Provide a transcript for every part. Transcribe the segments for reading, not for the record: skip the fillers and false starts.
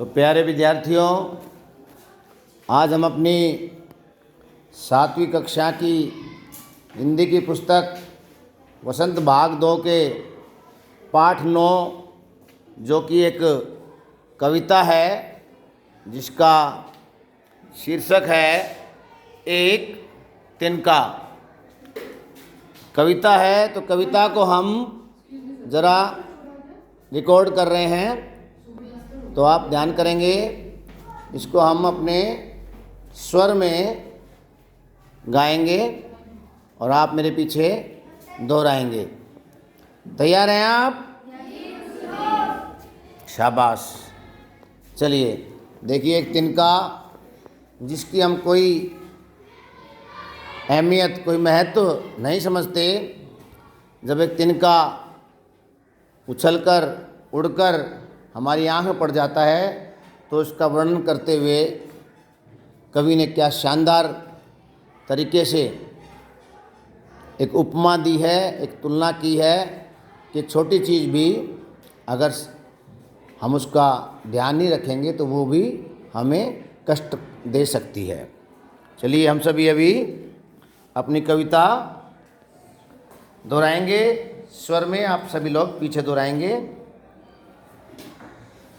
तो प्यारे विद्यार्थियों, आज हम अपनी 7वीं कक्षा की हिंदी की पुस्तक वसंत भाग 2 के पाठ 9, जो कि एक कविता है जिसका शीर्षक है एक तिनका। कविता है तो कविता को हम ज़रा रिकॉर्ड कर रहे हैं, तो आप ध्यान करेंगे। इसको हम अपने स्वर में गाएंगे और आप मेरे पीछे दोहराएंगे। तैयार हैं आप? शाबाश। चलिए देखिए, एक तिनका जिसकी हम कोई अहमियत, कोई महत्व नहीं समझते, जब एक तिनका उछलकर उड़कर हमारी आँख में पड़ जाता है तो उसका वर्णन करते हुए कवि ने क्या शानदार तरीके से एक उपमा दी है, एक तुलना की है कि छोटी चीज़ भी अगर हम उसका ध्यान नहीं रखेंगे तो वो भी हमें कष्ट दे सकती है। चलिए हम सभी अभी अपनी कविता दोहराएंगे स्वर में। आप सभी लोग पीछे दोहराएंगे।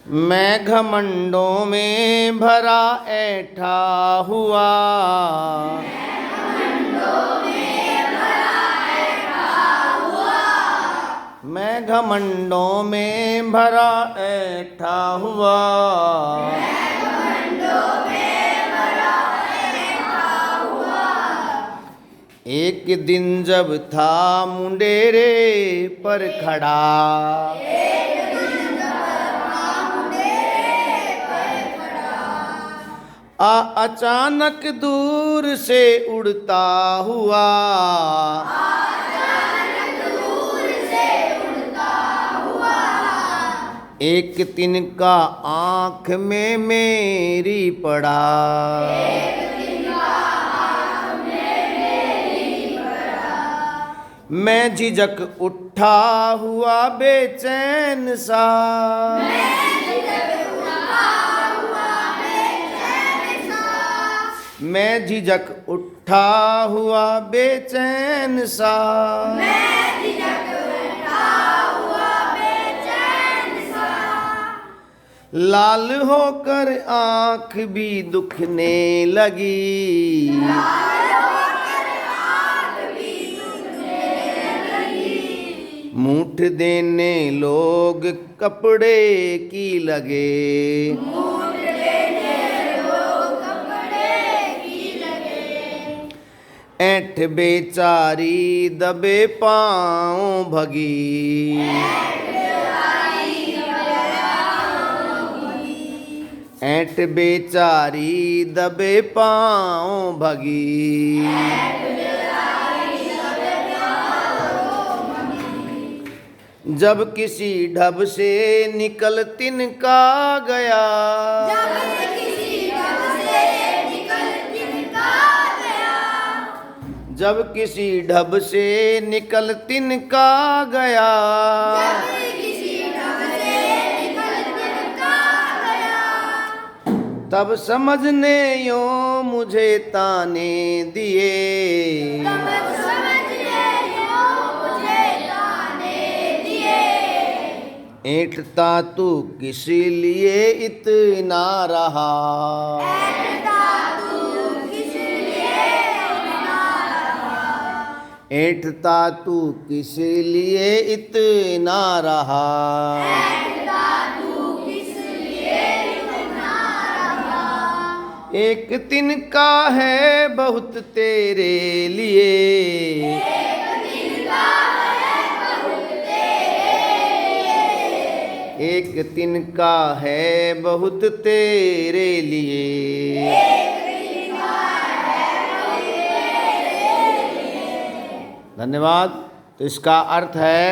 मैं घमंडों में भरा ऐठा हुआ, मैं घमंडों में भरा ऐठा हुआ, एक दिन जब था मुंडेरे पर खड़ा, अचानक दूर से उड़ता हुआ, एक तिनका आँख में मेरी पड़ा, मैं झिझक उठा हुआ बेचैन सा, मैं झिझक उठा हुआ बेचैन सा, लाल होकर आँख भी दुखने लगी, मूठ देने लोग कपड़े की लगे, ऐंठ बेचारी दबे पाँव भगी, ऐंठ बेचारी दबे पाँव भगी, जब किसी ढब से निकल तिनका गया, जब किसी ढब से निकल तिनका गया, तब समझने यो मुझे ताने दिए, ऐंठता तू किस लिए इतना रहा, ऐंठता तू किस लिए इतना रहा, एक तिनका है बहुत तेरे लिए, एक तिनका है बहुत तेरे लिए। धन्यवाद। तो इसका अर्थ है